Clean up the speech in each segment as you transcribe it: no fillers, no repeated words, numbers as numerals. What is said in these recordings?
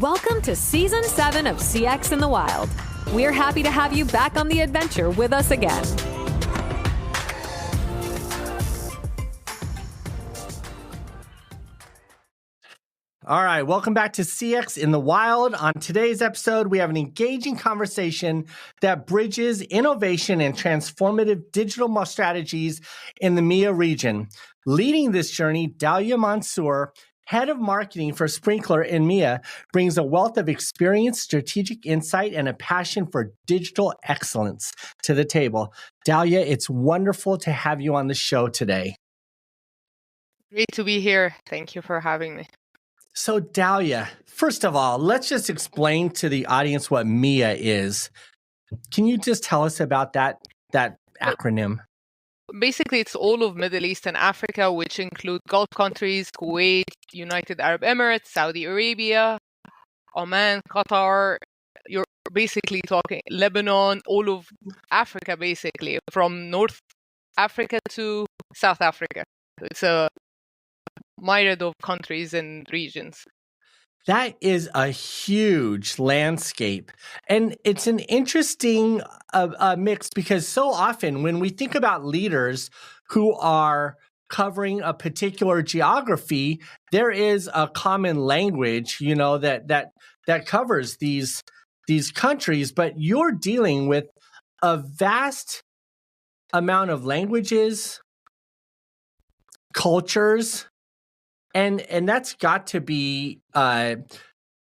Welcome to Season 7 of CX in the Wild. We're happy to have you back on the adventure with us again. All right, welcome back to CX in the Wild. On today's episode, we have an engaging conversation that bridges innovation and transformative digital strategies in the MEA region. Leading this journey, Dalia Mansour, Head of Marketing for Sprinkler in MEA, brings a wealth of experience, strategic insight, and a passion for digital excellence to the table. Dalia, it's wonderful to have you on the show today. Great to be here. Thank you for having me. So, Dalia, first of all, let's just explain to the audience what MEA is. Can you just tell us about that acronym? Basically, it's all of Middle East and Africa, which include Gulf countries, Kuwait, United Arab Emirates, Saudi Arabia, Oman, Qatar. You're basically talking Lebanon, all of Africa, basically, from North Africa to South Africa. It's a myriad of countries and regions. That is a huge landscape. And it's an interesting mix because so often when we think about leaders who are covering a particular geography, there is a common language, that covers these countries, but you're dealing with a vast amount of languages, cultures, and that's got to be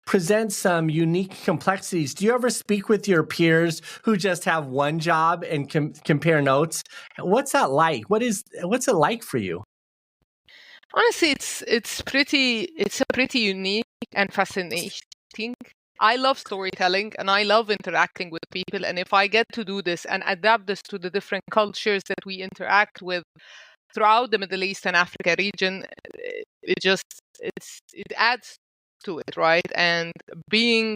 present some unique complexities. Do you ever speak with your peers who just have one job and compare notes? What's that like? What's it like for you? Honestly, it's a pretty unique and fascinating. I love storytelling and I love interacting with people. And if I get to do this and adapt this to the different cultures that we interact with throughout the Middle East and Africa region, it adds to it, right? And being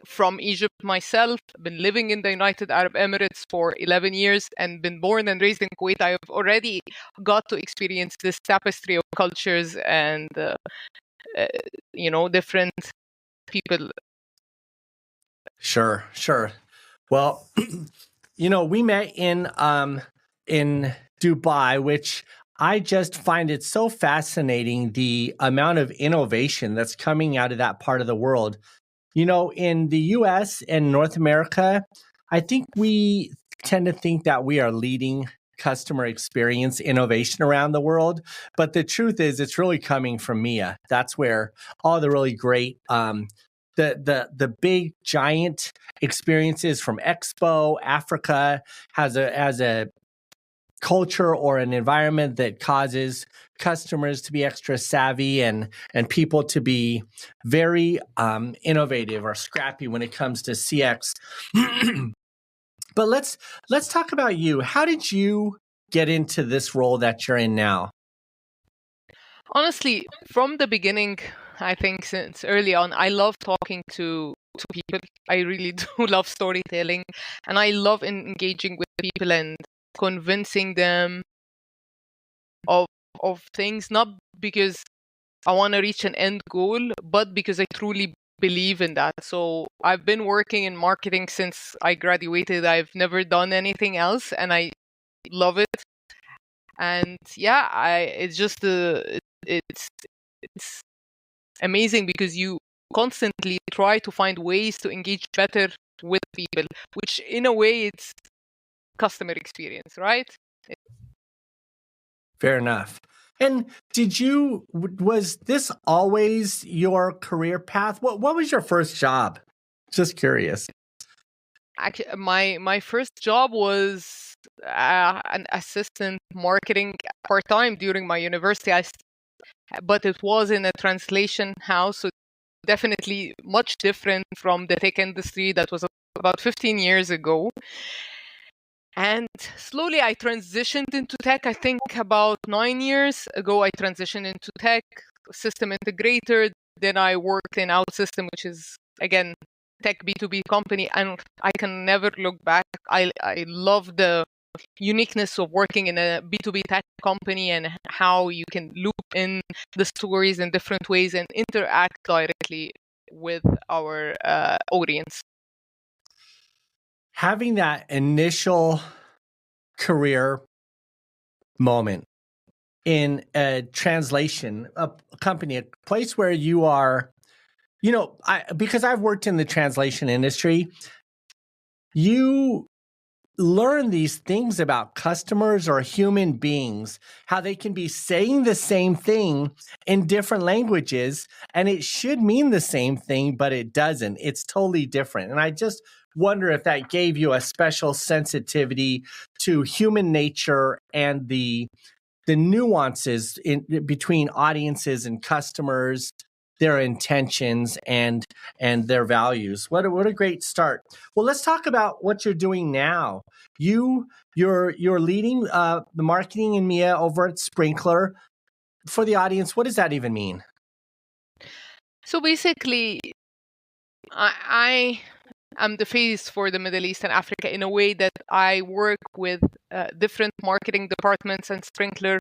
from Egypt myself, been living in the United Arab Emirates for 11 years and been born and raised in Kuwait, I have already got to experience this tapestry of cultures and, different people. Sure. Well, we met in Dubai, which I just find it so fascinating, the amount of innovation that's coming out of that part of the world. In the US and North America, I think we tend to think that we are leading customer experience innovation around the world. But the truth is, it's really coming from MEA. That's where all the really great, the big giant experiences from Expo, Africa has a culture or an environment that causes customers to be extra savvy and people to be very innovative or scrappy when it comes to CX. But let's talk about you. How did you get into this role that you're in now? Honestly, from the beginning, I think since early on, I love talking to people. I really do love storytelling, and I love engaging with people and convincing them of things, not because I want to reach an end goal, but because I truly believe in that. So I've been working in marketing since I graduated. I've never done anything else, and I love it. And yeah, it's amazing because you constantly try to find ways to engage better with people, which in a way it's customer experience, right? Fair enough. And was this always your career path? What was your first job? Just curious. Actually, my first job was an assistant marketing part-time during my university. But it was in a translation house, so definitely much different from the tech industry. That was about 15 years ago. And slowly I transitioned into tech. I think about 9 years ago, I transitioned into tech, system integrator. Then I worked in OutSystem, which is, again, tech B2B company. And I can never look back. I love the uniqueness of working in a B2B tech company and how you can loop in the stories in different ways and interact directly with our audience. Having that initial career moment in a translation, a company, a place where you are, because I've worked in the translation industry, you learn these things about customers or human beings, how they can be saying the same thing in different languages, and it should mean the same thing, but it doesn't. It's totally different. And I just wonder if that gave you a special sensitivity to human nature and the nuances in between audiences and customers, their intentions and their values. What a great start. Well, let's talk about what you're doing now. You're leading the marketing in Mia over at Sprinkler. For the audience, what does that even mean? So basically, I am the face for the Middle East and Africa in a way that I work with different marketing departments and Sprinkler,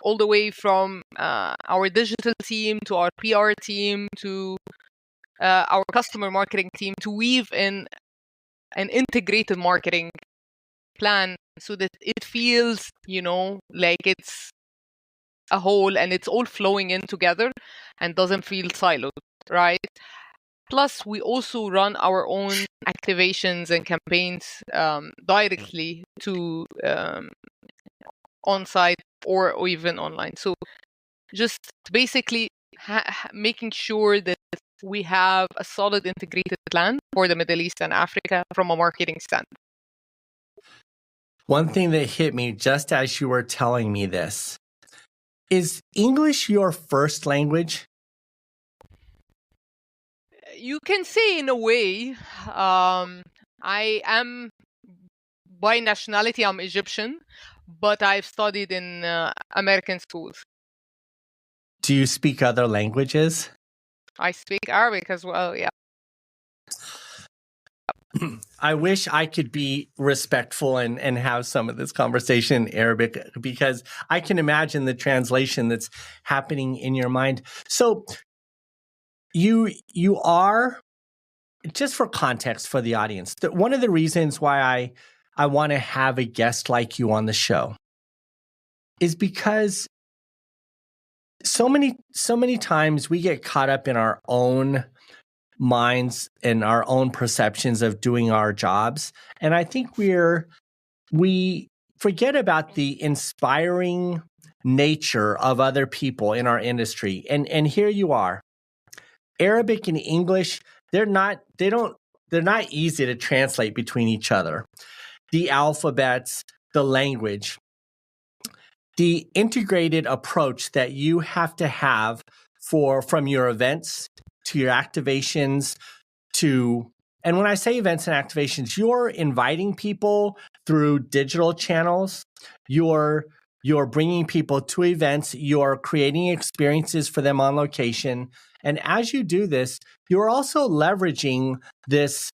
all the way from our digital team to our PR team to our customer marketing team, to weave in an integrated marketing plan so that it feels, like it's a whole and it's all flowing in together and doesn't feel siloed, right? Plus, we also run our own activations and campaigns directly to on-site or even online. So just basically making sure that we have a solid integrated plan for the Middle East and Africa from a marketing standpoint. One thing that hit me just as you were telling me this, is English your first language? You can say in a way. I am, by nationality, I'm Egyptian, but I've studied in American schools. Do you speak other languages? I speak Arabic as well, yeah. I wish I could be respectful and have some of this conversation in Arabic, because I can imagine the translation that's happening in your mind. So you are, just for context for the audience, one of the reasons why I want to have a guest like you on the show is because so many times we get caught up in our own minds and our own perceptions of doing our jobs. And I think we forget about the inspiring nature of other people in our industry. And here you are. Arabic and English, they're not easy to translate between each other. The alphabets, the language, the integrated approach that you have to have from your events to your activations and when I say events and activations, you're inviting people through digital channels. You're bringing people to events. You're creating experiences for them on location. And as you do this, you're also leveraging this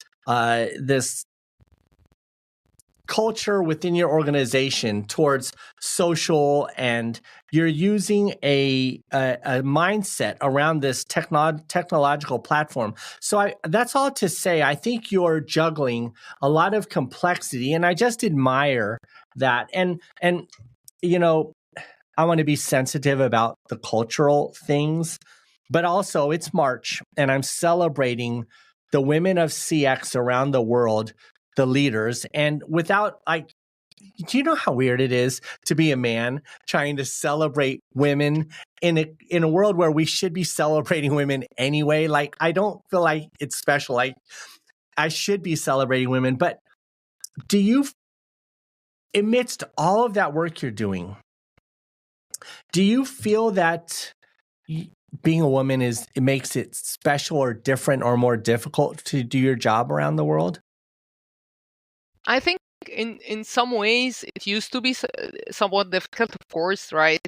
culture within your organization towards social, and you're using a mindset around this technological platform. So that's all to say, I think you're juggling a lot of complexity, and I just admire that. And I want to be sensitive about the cultural things, but also it's March, and I'm celebrating the women of CX around the world, the leaders. And do you know how weird it is to be a man trying to celebrate women in a world where we should be celebrating women anyway? Like, I don't feel like it's special. Like, I should be celebrating women. But do you, amidst all of that work you're doing, do you feel that being a woman it makes it special or different or more difficult to do your job around the world? I think in some ways it used to be somewhat difficult, of course, right?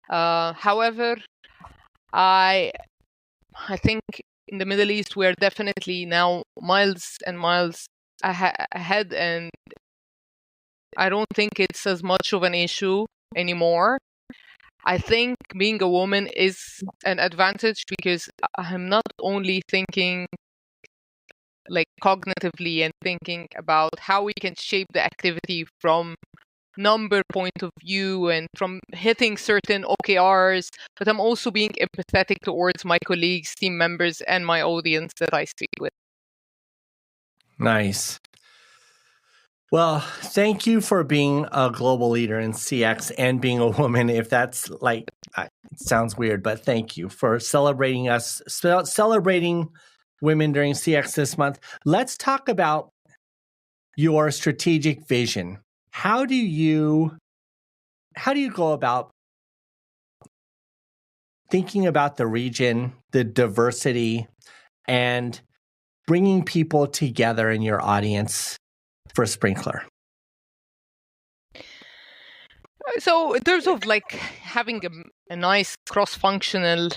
However, I think in the Middle East we're definitely now miles and miles ahead, and I don't think it's as much of an issue anymore. I think being a woman is an advantage because I'm not only thinking like cognitively and thinking about how we can shape the activity from number point of view and from hitting certain OKRs, but I'm also being empathetic towards my colleagues, team members, and my audience that I speak with. Nice. Well, thank you for being a global leader in CX and being a woman. If that's like, it sounds weird, but thank you for celebrating us, celebrating women during CX this month. Let's talk about your strategic vision. How do you go about thinking about the region, the diversity, and bringing people together in your audience for Sprinkler? So in terms of like having a nice cross-functional,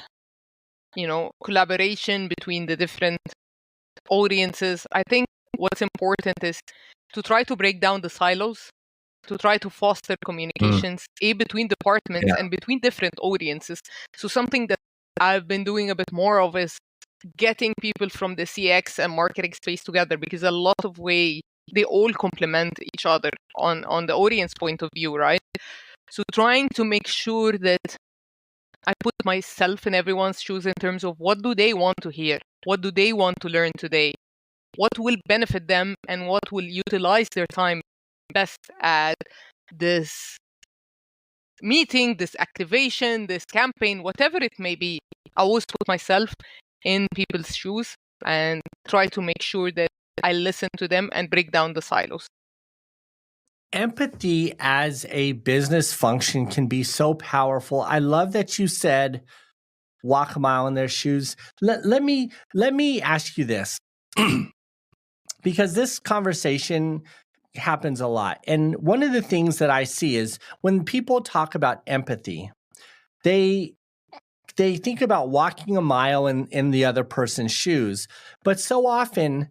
collaboration between the different audiences, I think what's important is to try to break down the silos, to try to foster communications between departments and between different audiences. So something that I've been doing a bit more of is getting people from the CX and marketing space together, because a lot of way they all complement each other on the audience point of view, right? So trying to make sure that I put myself in everyone's shoes in terms of what do they want to hear? What do they want to learn today? What will benefit them and what will utilize their time best at this meeting, this activation, this campaign, whatever it may be. I always put myself in people's shoes and try to make sure that I listen to them and break down the silos. Empathy as a business function can be so powerful. I love that you said walk a mile in their shoes. Let me ask you this, because this conversation happens a lot. And one of the things that I see is when people talk about empathy, they think about walking a mile in the other person's shoes. But so often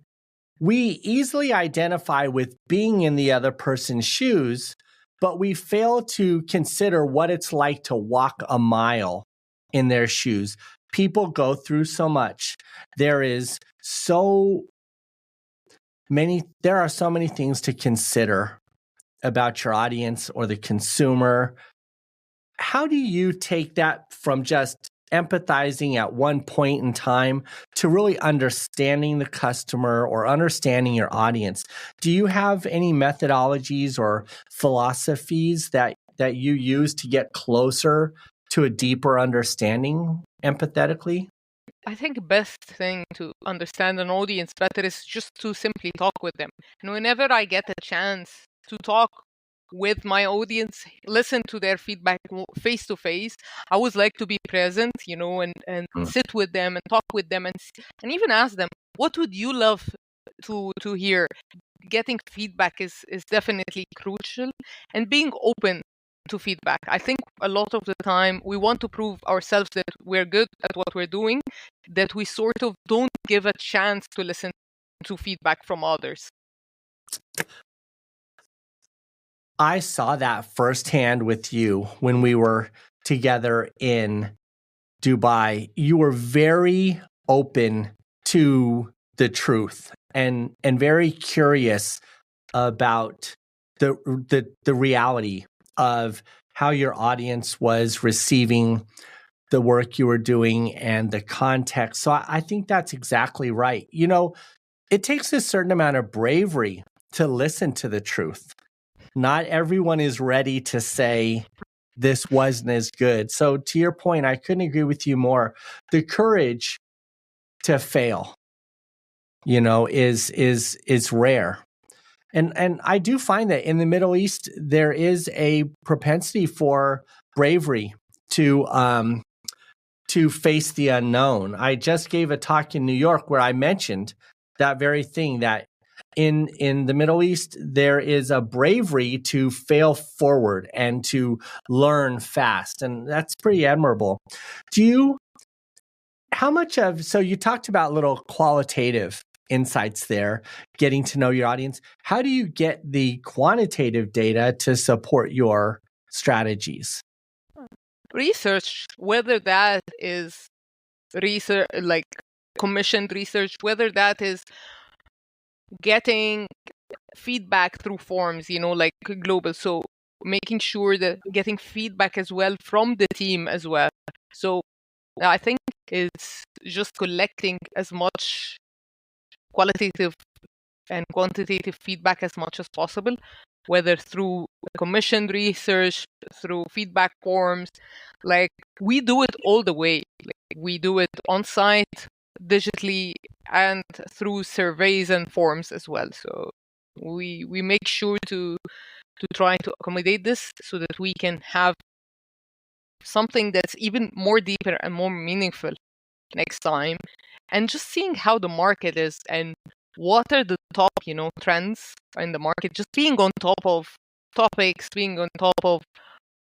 we easily identify with being in the other person's shoes, but we fail to consider what it's like to walk a mile in their shoes. People go through so much. There are so many things to consider about your audience or the consumer. How do you take that from just empathizing at one point in time to really understanding the customer or understanding your audience? Do you have any methodologies or philosophies that you use to get closer to a deeper understanding empathetically? I think the best thing to understand an audience better is just to simply talk with them. And whenever I get a chance to talk with my audience, listen to their feedback face to face, I always like to be present, and sit with them and talk with them and even ask them, what would you love to hear? Getting feedback is definitely crucial, and being open to feedback. I think a lot of the time we want to prove ourselves that we're good at what we're doing, that we sort of don't give a chance to listen to feedback from others. I saw that firsthand with you when we were together in Dubai. You were very open to the truth and very curious about the reality of how your audience was receiving the work you were doing and the context. So I think that's exactly right. It takes a certain amount of bravery to listen to the truth. Not everyone is ready to say this wasn't as good. So to your point, I couldn't agree with you more. The courage to fail, is rare. And I do find that in the Middle East, there is a propensity for bravery to face the unknown. I just gave a talk in New York where I mentioned that very thing, that in the Middle East, there is a bravery to fail forward and to learn fast. And that's pretty admirable. So you talked about little qualitative insights there, getting to know your audience. How do you get the quantitative data to support your strategies? research, whether that is research, like commissioned research, whether that is getting feedback through forms, like global. So making sure that getting feedback as well from the team as well. So I think it's just collecting as much qualitative and quantitative feedback as much as possible, whether through commissioned research, through feedback forms. Like, we do it all the way. Like, we do it on site, digitally, and through surveys and forms as well. So we make sure to try to accommodate this so that we can have something that's even more deeper and more meaningful next time. And just seeing how the market is and what are the top, trends in the market, just being on top of topics, being on top of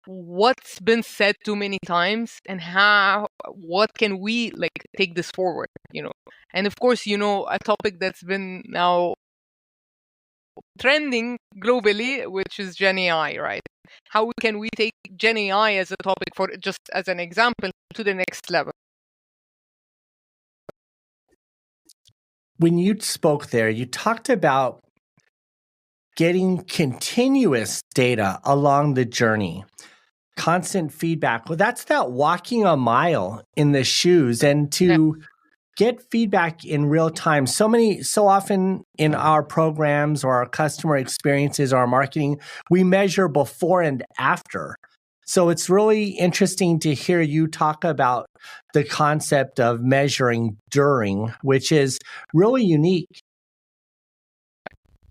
what's been said too many times, and what can we take this forward, and of course, a topic that's been now trending globally, which is Gen AI, right? How can we take Gen AI as a topic, for just as an example, to the next level? When you spoke there, you talked about getting continuous data along the journey, constant feedback. Well, that's that walking a mile in the shoes, and to get feedback in real time. So often in our programs or our customer experiences or our marketing, we measure before and after. So it's really interesting to hear you talk about the concept of measuring during, which is really unique.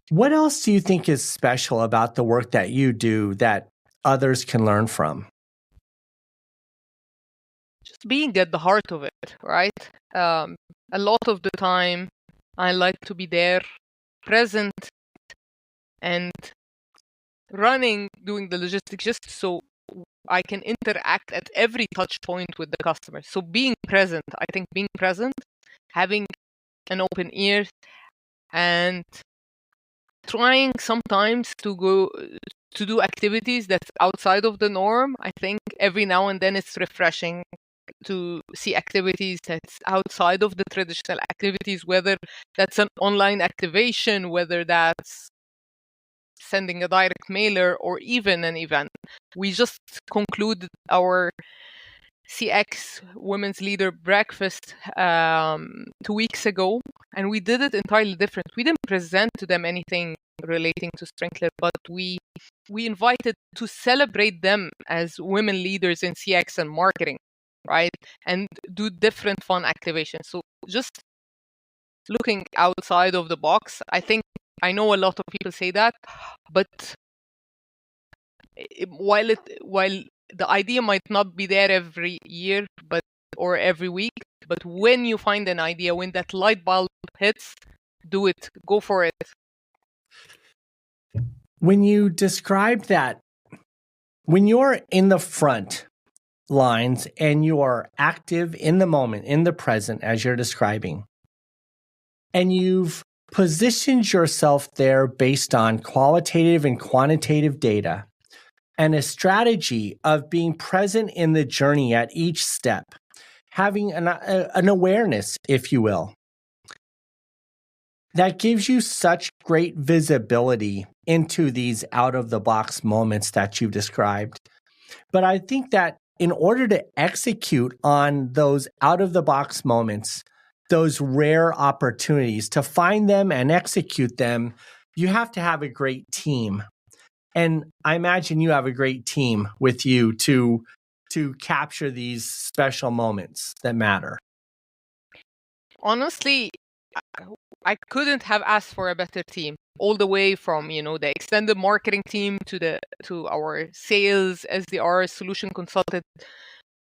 What else do you think is special about the work that you do that others can learn from? Just being at the heart of it, right? A lot of the time, I like to be there, present, and doing the logistics, just so I can interact at every touch point with the customer. So being present, I think being present, having an open ear, and trying sometimes to do activities that's outside of the norm. I think every now and then it's refreshing to see activities that's outside of the traditional activities, whether that's an online activation, whether that's sending a direct mailer, or even an event. We just concluded our CX Women's Leader Breakfast 2 weeks ago, and we did it entirely different. We didn't present to them anything relating to Sprinkler, but we invited to celebrate them as women leaders in CX and marketing, right? And do different fun activations. So just looking outside of the box. I know a lot of people say that, but while the idea might not be there every year, or every week, but when you find an idea, when that light bulb hits, do it. Go for it. When you describe that, when you're in the front lines and you are active in the moment, in the present, as you're describing, and you've positioned yourself there based on qualitative and quantitative data, and a strategy of being present in the journey at each step, having an awareness, if you will, that gives you such great visibility into these out-of-the-box moments that you've described. But I think that in order to execute on those out-of-the-box moments, those rare opportunities, to find them and execute them, you have to have a great team. And I imagine you have a great team with you to capture these special moments that matter. Honestly, I couldn't have asked for a better team. All the way from the extended marketing team to our sales, SDR, solution consultant.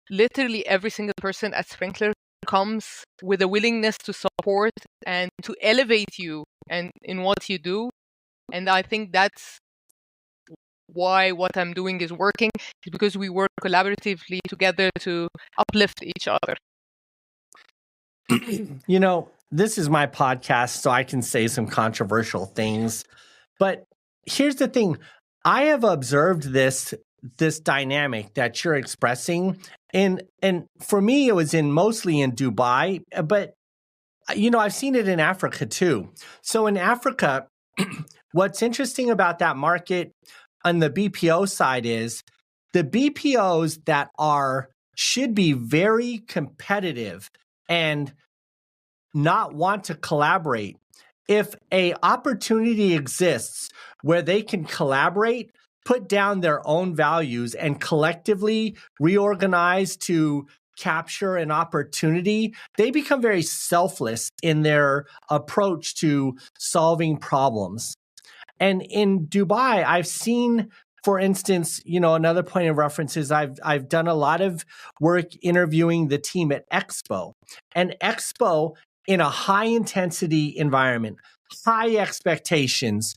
Literally every single person at Sprinkler comes with a willingness to support and to elevate you and in what you do. And I think that's why what I'm doing is working, because we work collaboratively together to uplift each other. This is my podcast, so I can say some controversial things. But here's the thing. I have observed this this dynamic that you're expressing. And for me, it was mostly in Dubai, but I've seen it in Africa too. So in Africa, what's interesting about that market on the BPO side is the BPOs that should be very competitive and not want to collaborate. If a opportunity exists where they can collaborate, put down their own values and collectively reorganize to capture an opportunity, they become very selfless in their approach to solving problems. And in Dubai, I've seen, for instance, another point of reference is I've done a lot of work interviewing the team at Expo. And Expo, in a high intensity environment, high expectations,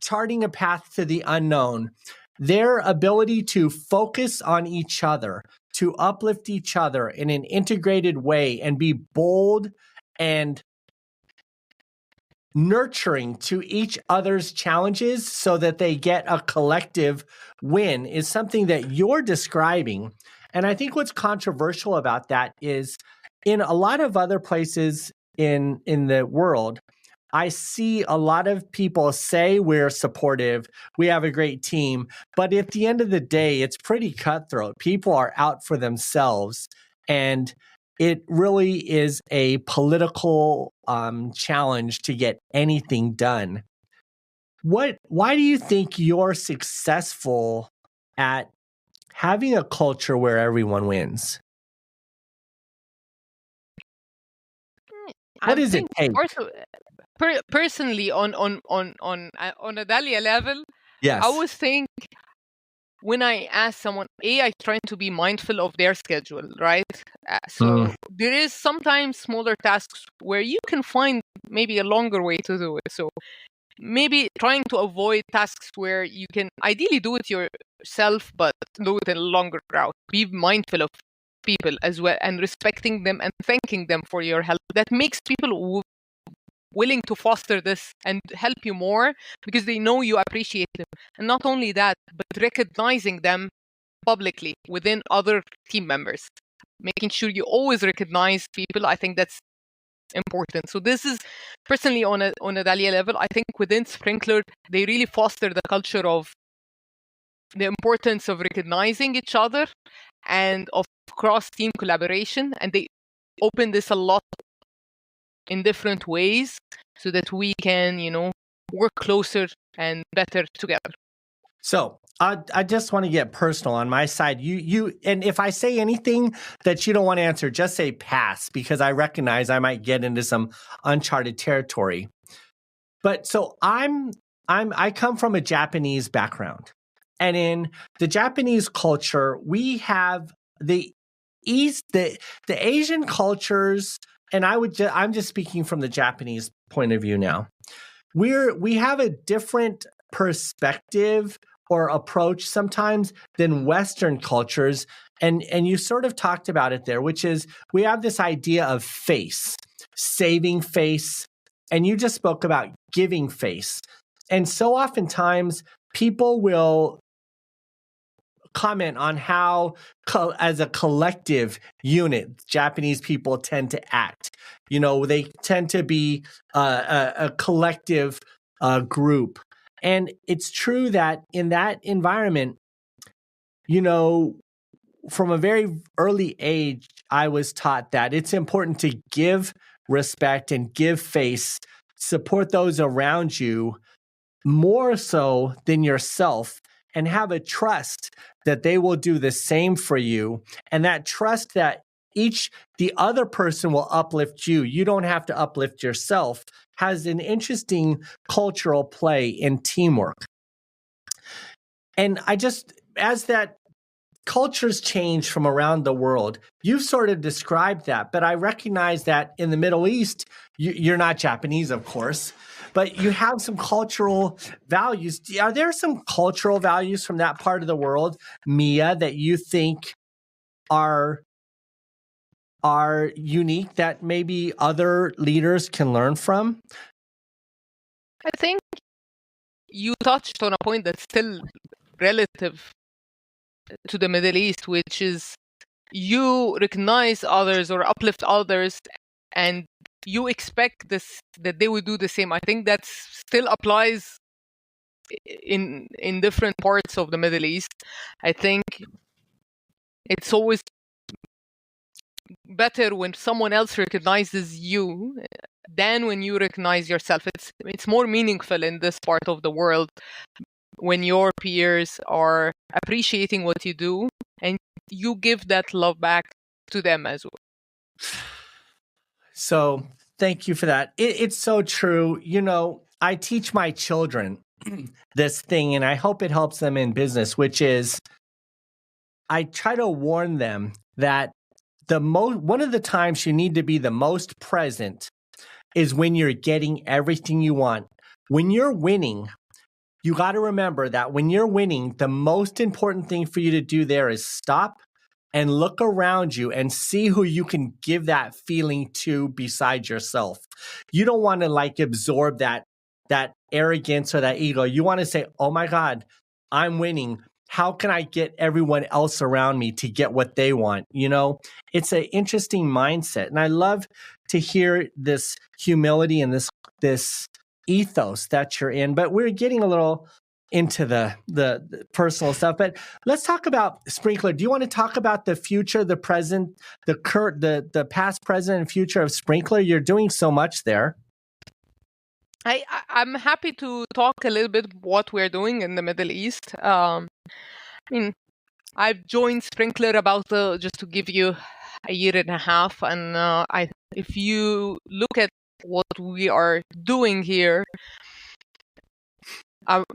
charting a path to the unknown, their ability to focus on each other, to uplift each other in an integrated way and be bold and nurturing to each other's challenges so that they get a collective win is something that you're describing. And I think what's controversial about that is in a lot of other places in the world, I see a lot of people say we're supportive, we have a great team, but at the end of the day, it's pretty cutthroat. People are out for themselves, and it really is a political challenge to get anything done. Why do you think you're successful at having a culture where everyone wins? What I does it think take? personally on a Dalia level, I Yes. always think when I ask someone, I try to be mindful of their schedule, right? So there is sometimes smaller tasks where you can find maybe a longer way to do it. So maybe trying to avoid tasks where you can ideally do it yourself, but do it in a longer route. Be mindful of people as well and respecting them and thanking them for your help. That makes people willing to foster this and help you more because they know you appreciate them. And not only that, but recognizing them publicly within other team members. Making sure you always recognize people, I think that's important. So this is personally on a Dalia level. I think within Sprinkler, they really foster the culture of the importance of recognizing each other and of cross-team collaboration. And they open this a lot in different ways so that we can, work closer and better together. So I just want to get personal on my side. And if I say anything that you don't want to answer, just say pass, because I recognize I might get into some uncharted territory. But so I come from a Japanese background, and in the Japanese culture, we have the Asian cultures, and I'm just speaking from the Japanese point of view now. We have a different perspective or approach sometimes than Western cultures. And you sort of talked about it there, which is we have this idea of face, saving face, and you just spoke about giving face. And so oftentimes people will comment on how, as a collective unit, Japanese people tend to act. They tend to be a collective group. And it's true that in that environment, from a very early age, I was taught that it's important to give respect and give face, support those around you more so than yourself, and have a trust that they will do the same for you. And that trust that the other person will uplift you. You don't have to uplift yourself, has an interesting cultural play in teamwork. And as that cultures change from around the world, you've sort of described that, but I recognize that in the Middle East, you're not Japanese, of course, but you have some cultural values. Are there some cultural values from that part of the world, Mia, that you think are unique that maybe other leaders can learn from? I think you touched on a point that's still relative to the Middle East, which is you recognize others or uplift others, and you expect this that they would do the same. I think that still applies in different parts of the Middle East. I think it's always better when someone else recognizes you than when you recognize yourself. It's more meaningful in this part of the world when your peers are appreciating what you do and you give that love back to them as well. So thank you for that. It's so true. You know, I teach my children this thing, and I hope it helps them in business, which is I try to warn them that one of the times you need to be the most present is when you're getting everything you want. When you're winning, you got to remember that when you're winning, the most important thing for you to do there is stop and look around you and see who you can give that feeling to besides yourself. You don't want to like absorb that arrogance or that ego. You want to say, oh my God, I'm winning. How can I get everyone else around me to get what they want? You know, it's an interesting mindset. And I love to hear this humility and this ethos that you're in, but we're getting a little into the personal stuff. But let's talk about Sprinklr. Do you want to talk about the future, the present, the current, the past, present, and future of Sprinklr? You're doing so much there. I'm happy to talk a little bit what we're doing in the Middle East. I mean, I've joined Sprinklr about just to give you a year and a half, and if you look at what we are doing here,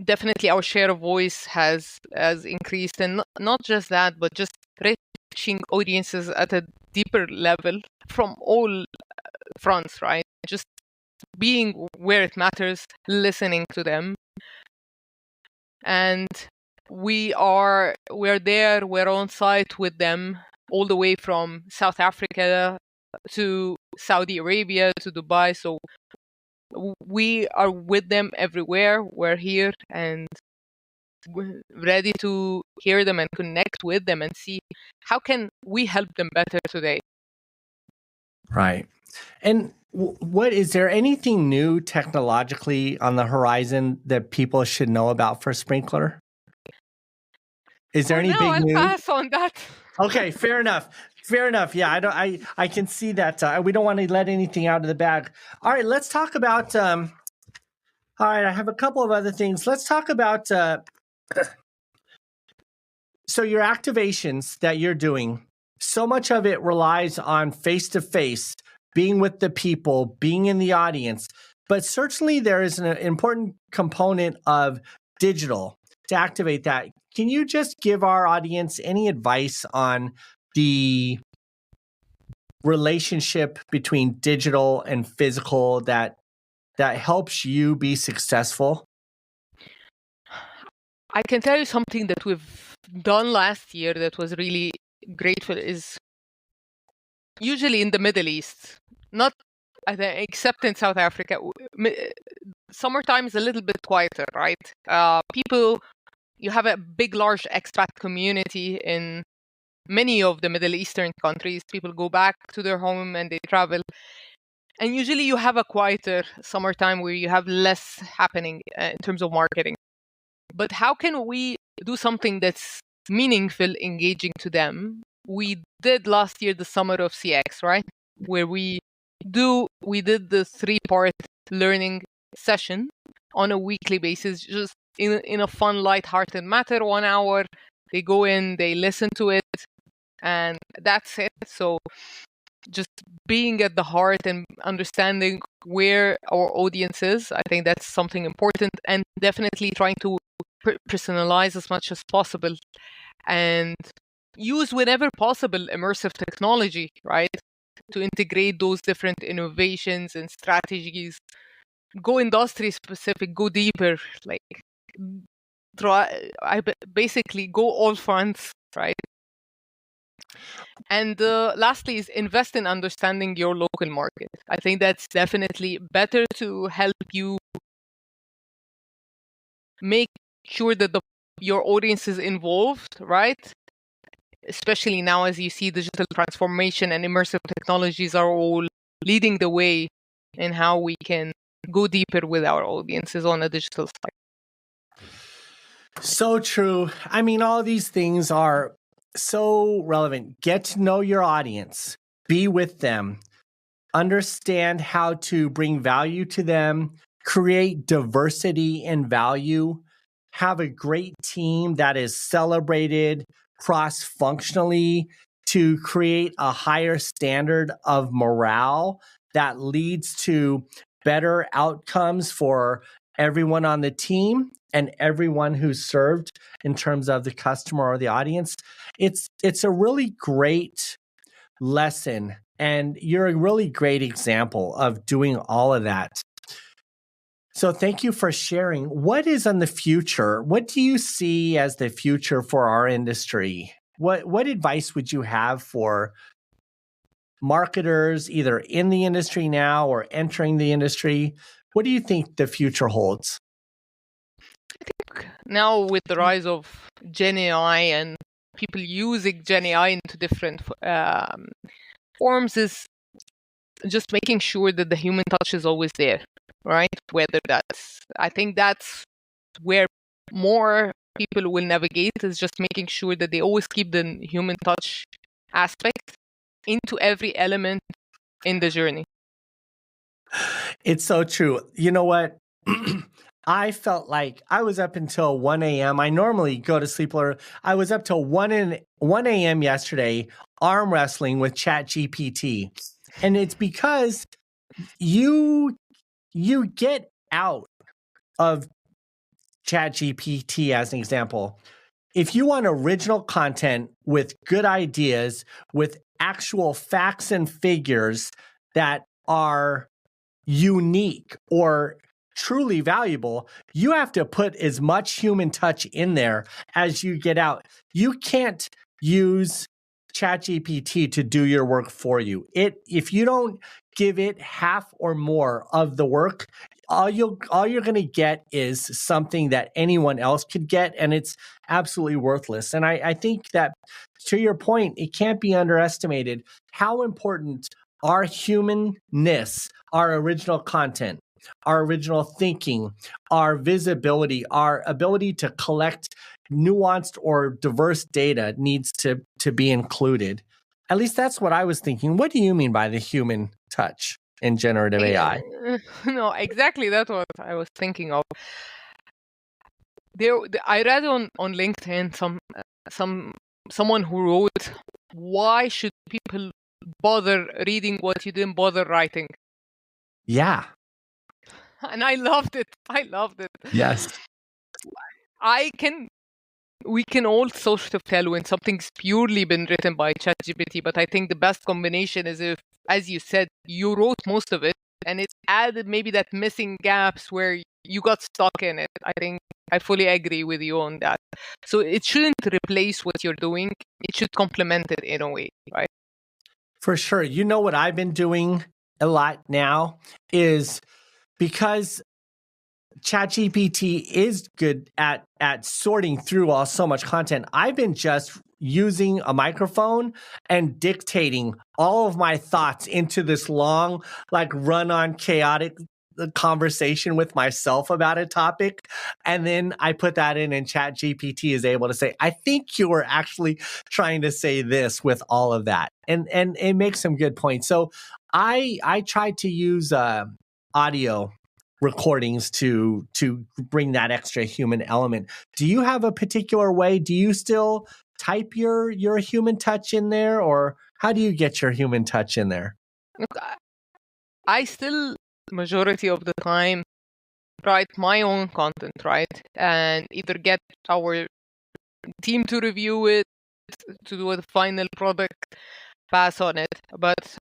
definitely our share of voice has increased, and not just that, but just reaching audiences at a deeper level from all fronts, right? Just being where it matters, listening to them. And we're there, we're on site with them all the way from South Africa to Saudi Arabia to Dubai. So we are with them everywhere. We're here and we're ready to hear them and connect with them and see how can we help them better today. Right. And what is there anything new technologically on the horizon that people should know about for Sprinklr? Is there any big news? I'll pass on that. Okay, fair enough. Fair enough. Yeah, I can see that. We don't want to let anything out of the bag. All right, let's talk about. All right, I have a couple of other things. Let's talk about. So your activations that you're doing, so much of it relies on face-to-face, being with the people, being in the audience. But certainly there is an important component of digital to activate that. Can you just give our audience any advice on the relationship between digital and physical that helps you be successful? I can tell you something that we've done last year that was really grateful is usually in the Middle East, not except in South Africa. Summertime is a little bit quieter, right? You have a big, large expat community in many of the Middle Eastern countries. People go back to their home and they travel. And usually you have a quieter summertime where you have less happening in terms of marketing. But how can we do something that's meaningful, engaging to them? We did last year the Summer of CX, right? Where we did the 3-part learning session on a weekly basis, just in a fun, light-hearted manner, 1 hour. They go in, they listen to it, and that's it. So just being at the heart and understanding where our audience is, I think that's something important, and definitely trying to personalize as much as possible and use whenever possible immersive technology, right? To integrate those different innovations and strategies, go industry specific, go deeper, like basically go all fronts, right? And lastly is invest in understanding your local market. I think that's definitely better to help you make sure that your audience is involved, right? especially now as you see digital transformation and immersive technologies are all leading the way in how we can go deeper with our audiences on a digital side. So true. I mean, all these things are so relevant. Get to know your audience, be with them, understand how to bring value to them, create diversity and value, have a great team that is celebrated cross functionally to create a higher standard of morale that leads to better outcomes for everyone on the team and everyone who's served in terms of the customer or the audience. It's a really great lesson, and you're a really great example of doing all of that. So thank you for sharing. What is in the future? What do you see as the future for our industry? What advice would you have for marketers either in the industry now or entering the industry? What do you think the future holds? I think now with the rise of Gen AI and people using Gen AI into different forms is just making sure that the human touch is always there, right? I think that's where more people will navigate, is just making sure that they always keep the human touch aspect into every element in the journey. It's so true. You know what? I felt like I was up until 1 a.m. I normally go to sleep early. I was up till 1 a.m. yesterday, arm wrestling with ChatGPT. And it's because you get out of ChatGPT, as an example. If you want original content with good ideas, with actual facts and figures that are unique or truly valuable, you have to put as much human touch in there as you get out. You can't use ChatGPT to do your work for you. If you don't give it half or more of the work, all you're going to get is something that anyone else could get, and it's absolutely worthless. And I think that, to your point, it can't be underestimated how important our humanness, our original content, our original thinking, our visibility, our ability to collect nuanced or diverse data needs to be included. At least that's what I was thinking. What do you mean by the human touch in generative AI? No, exactly. That's what I was thinking of. I read on LinkedIn someone who wrote, "Why should people bother reading what you didn't bother writing?" Yeah. And I loved it. I loved it. Yes. We can all sort of tell when something's purely been written by ChatGPT, but I think the best combination is if, as you said, you wrote most of it and it added maybe that missing gaps where you got stuck in it. I think I fully agree with you on that. So it shouldn't replace what you're doing. It should complement it in a way, right? For sure. You know what I've been doing a lot now is, because ChatGPT is good at sorting through so much content, I've been just using a microphone and dictating all of my thoughts into this long, like, run-on chaotic conversation with myself about a topic. And then I put that in, and ChatGPT is able to say, I think you were actually trying to say this with all of that. And it makes some good points. So I tried to use audio recordings to bring that extra human element. Do you have a particular way? Do you still type your human touch in there, or how do you get your human touch in there? Look, I still, majority of the time, write my own content, right? And either get our team to review it, to do a final product, pass on it. But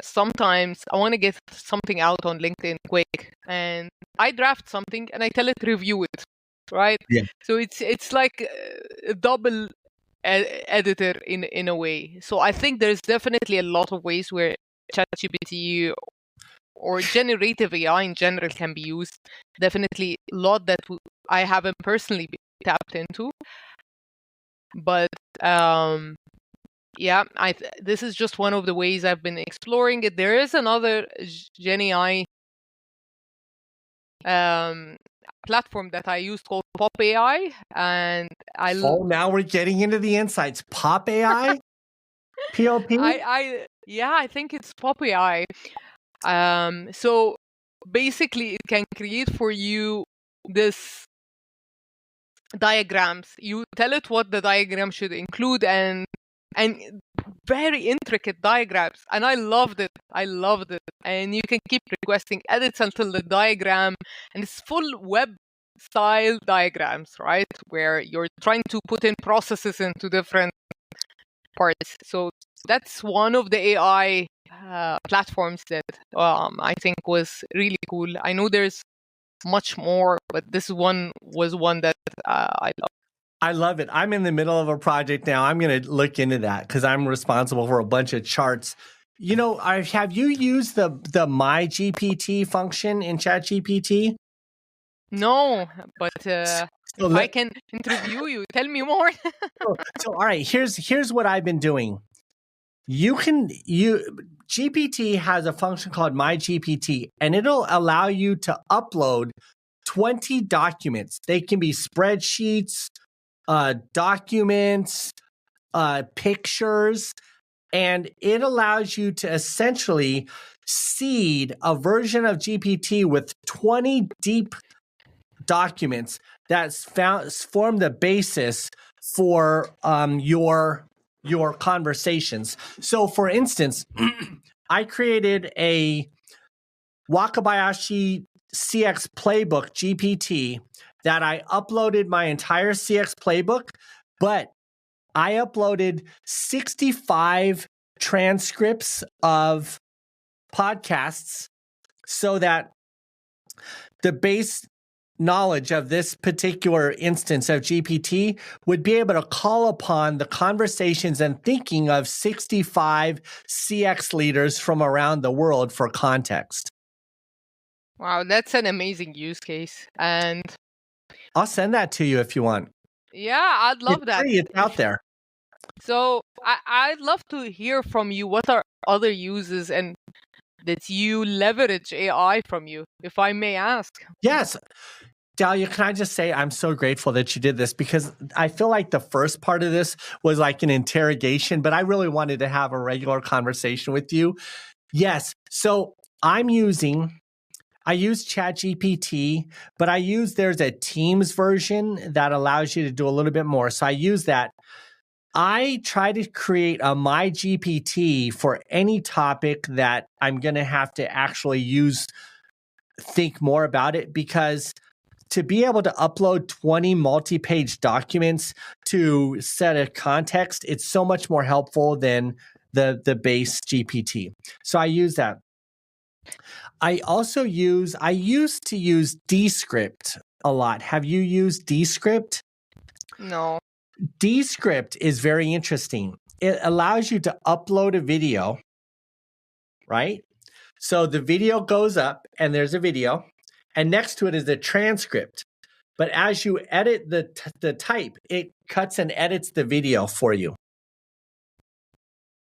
sometimes I want to get something out on LinkedIn quick, and I draft something and I tell it review it, right? Yeah. So it's like a double editor in a way. So I think there's definitely a lot of ways where ChatGPT or generative AI in general can be used. Definitely a lot that I haven't personally tapped into. But Yeah, this is just one of the ways I've been exploring it. There is another GenAI platform that I use called Pop AI, and now we're getting into the insights. Pop AI, POP. I think it's Pop AI. So basically, it can create for you this diagrams. You tell it what the diagram should include, and very intricate diagrams, and I loved it. And you can keep requesting edits until the diagram, and it's full web style diagrams, right, where you're trying to put in processes into different parts. So that's one of the AI platforms that I think was really cool. I know there's much more, but this one was one that I love. I love it. I'm in the middle of a project now. I'm going to look into that because I'm responsible for a bunch of charts. You know, have you used the My GPT function in ChatGPT? No, but if I can interview you, tell me more. So all right, here's what I've been doing. GPT has a function called My GPT, and it'll allow you to upload 20 documents. They can be spreadsheets, documents, pictures, and it allows you to essentially seed a version of GPT with 20 deep documents that form the basis for your conversations. So, for instance, I created a Wakabayashi CX playbook GPT that I uploaded my entire CX playbook, but I uploaded 65 transcripts of podcasts so that the base knowledge of this particular instance of GPT would be able to call upon the conversations and thinking of 65 CX leaders from around the world for context. Wow, that's an amazing use case. And I'll send that to you if you want. Yeah, I'd love that. It's out there. So I'd love to hear from you. What are other uses and that you leverage AI from you, if I may ask? Yes. Dalia, can I just say I'm so grateful that you did this, because I feel like the first part of this was like an interrogation, but I really wanted to have a regular conversation with you. Yes. So I use ChatGPT, but there's a Teams version that allows you to do a little bit more. So I use that. I try to create a My GPT for any topic that I'm going to have to actually think more about it, because to be able to upload 20 multi-page documents to set a context, it's so much more helpful than the base GPT. So I use that. I used to use Descript a lot. Have you used Descript? No. Descript is very interesting. It allows you to upload a video, right? So the video goes up and there's a video, and next to it is the transcript. But as you edit the type, it cuts and edits the video for you.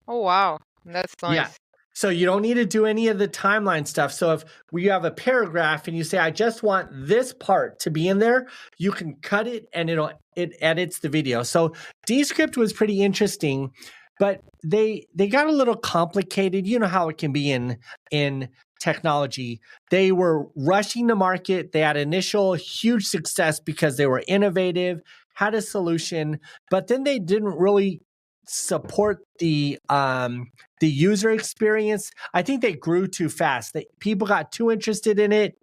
Oh, wow. That's nice. Yeah. So you don't need to do any of the timeline stuff. So if we have a paragraph and you say, I just want this part to be in there, you can cut it and it edits the video. So Descript was pretty interesting, but they got a little complicated. You know how it can be in technology. They were rushing to market. They had initial huge success because they were innovative, had a solution, but then they didn't really support the user experience. I think they grew too fast. People got too interested in it.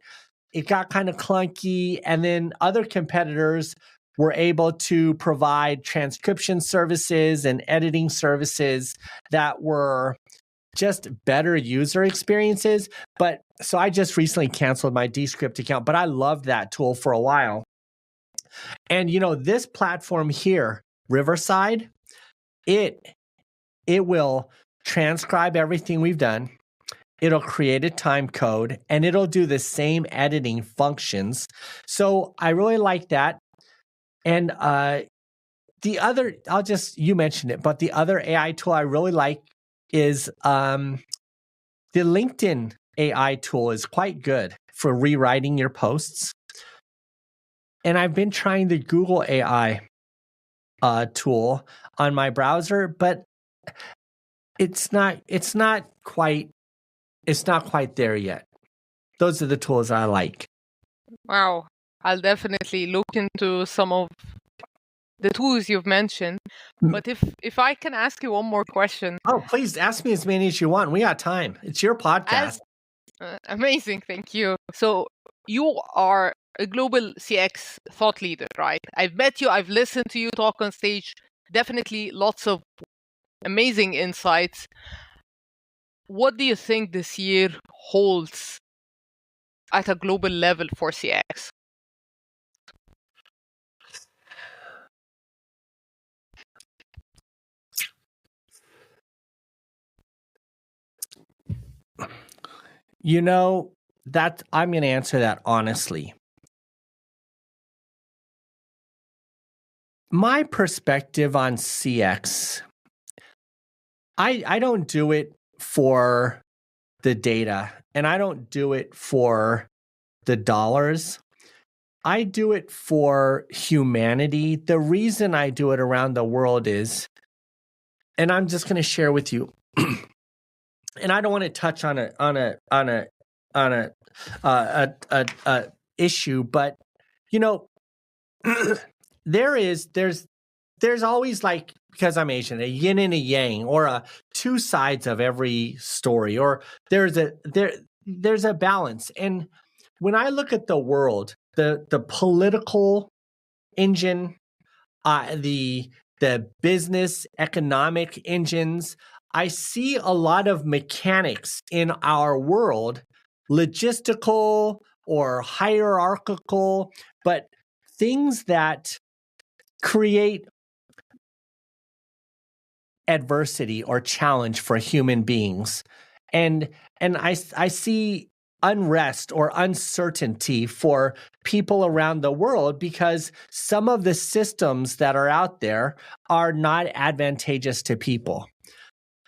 It got kind of clunky, and then other competitors were able to provide transcription services and editing services that were just better user experiences. But so I just recently canceled my Descript account, but I loved that tool for a while. And this platform here, Riverside, it will transcribe everything we've done. It'll create a time code, and it'll do the same editing functions. So I really like that. And you mentioned it, but the other AI tool I really like is the LinkedIn AI tool is quite good for rewriting your posts. And I've been trying the Google AI tool on my browser, but it's not quite there yet. Those are the tools I like. Wow. I'll definitely look into some of the tools you've mentioned. But if I can ask you one more question. Oh, please ask me as many as you want. We got time. It's your podcast. Amazing. Thank you. So you are a global CX thought leader, right? I've met you. I've listened to you talk on stage. Definitely lots of amazing insights. What do you think this year holds at a global level for CX? You know, that I'm going to answer that honestly. My perspective on CX, I don't do it for the data, and I don't do it for the dollars. I do it for humanity. The reason I do it around the world is, and I'm just going to share with you, and I don't want to touch on a issue, but you know, there's always, like, because I'm Asian, a yin and a yang, or two sides of every story, or there's a balance. And when I look at the world, the political engine, the business economic engines, I see a lot of mechanics in our world, logistical or hierarchical, but things that create adversity or challenge for human beings. And I see unrest or uncertainty for people around the world because some of the systems that are out there are not advantageous to people.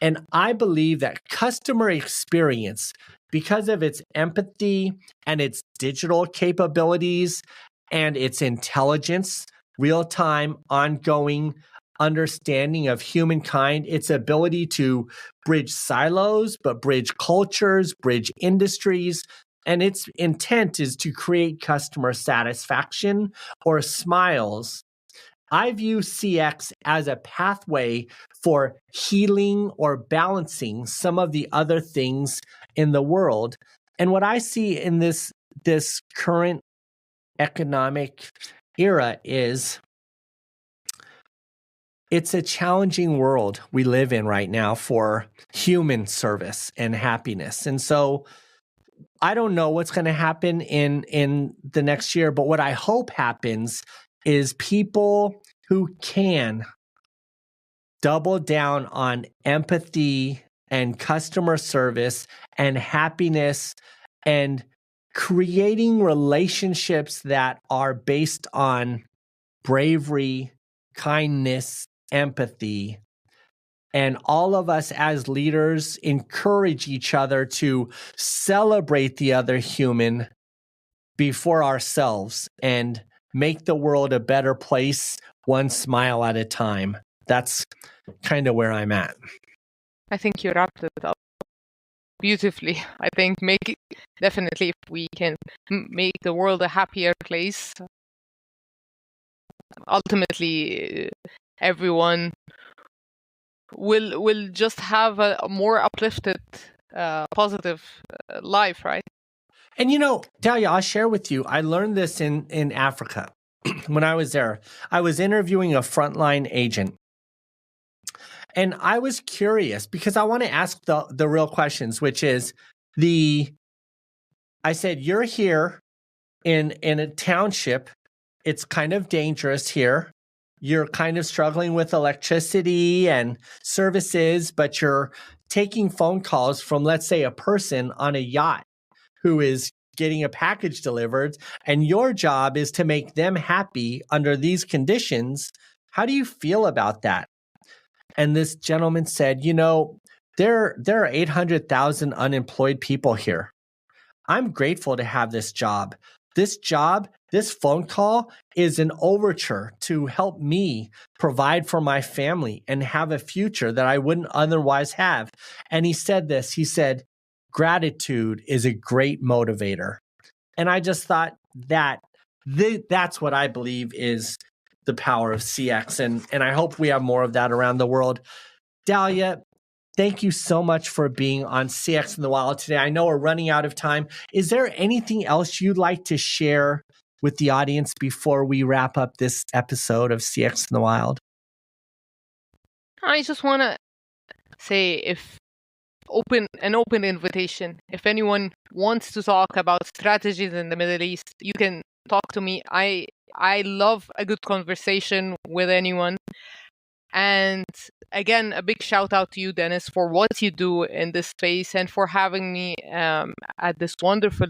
And I believe that customer experience, because of its empathy and its digital capabilities and its intelligence, real-time, ongoing understanding of humankind, its ability to bridge silos, but bridge cultures, bridge industries, and its intent is to create customer satisfaction or smiles. I view CX as a pathway for healing or balancing some of the other things in the world. And what I see in this current economic era is it's a challenging world we live in right now for human service and happiness. And so I don't know what's going to happen in the next year, but what I hope happens is people who can double down on empathy and customer service and happiness and creating relationships that are based on bravery, kindness, empathy. And all of us as leaders encourage each other to celebrate the other human before ourselves and make the world a better place one smile at a time. That's kind of where I'm at. I think you wrapped it up beautifully. I think definitely if we can make the world a happier place, ultimately everyone will just have a more uplifted, positive life, right? And Dalia, I'll share with you, I learned this in Africa. When I was there, I was interviewing a frontline agent. And I was curious because I want to ask the real questions, which is I said, you're here in a township. It's kind of dangerous here. You're kind of struggling with electricity and services, but you're taking phone calls from, let's say, a person on a yacht who is getting a package delivered, and your job is to make them happy under these conditions. How do you feel about that? And this gentleman said, there are 800,000 unemployed people here. I'm grateful to have this job. This phone call is an overture to help me provide for my family and have a future that I wouldn't otherwise have. And he said, gratitude is a great motivator. And I just thought that's what I believe is the power of CX. And I hope we have more of that around the world. Dalia, thank you so much for being on CX in the Wild today. I know we're running out of time. Is there anything else you'd like to share with the audience before we wrap up this episode of CX in the Wild? I just want to say an open invitation. If anyone wants to talk about strategies in the Middle East, you can talk to me. I love a good conversation with anyone. And again, a big shout out to you, Dennis, for what you do in this space and for having me at this wonderful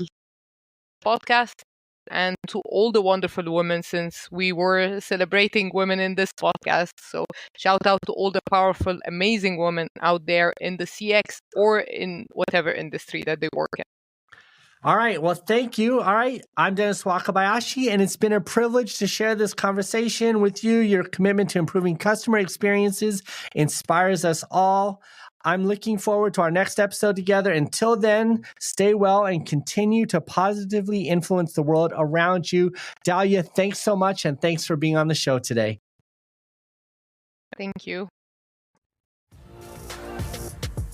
podcast, and to all the wonderful women, since we were celebrating women in this podcast. So shout out to all the powerful, amazing women out there in the CX or in whatever industry that they work in. All right. Well, thank you. All right. I'm Dennis Wakabayashi, and it's been a privilege to share this conversation with you. Your commitment to improving customer experiences inspires us all. I'm looking forward to our next episode together. Until then, stay well and continue to positively influence the world around you. Dalia, thanks so much, and thanks for being on the show today. Thank you.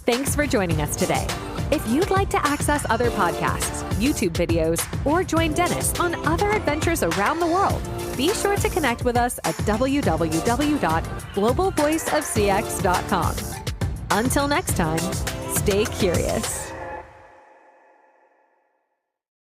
Thanks for joining us today. If you'd like to access other podcasts, YouTube videos, or join Dennis on other adventures around the world, be sure to connect with us at www.globalvoiceofcx.com. Until next time, stay curious.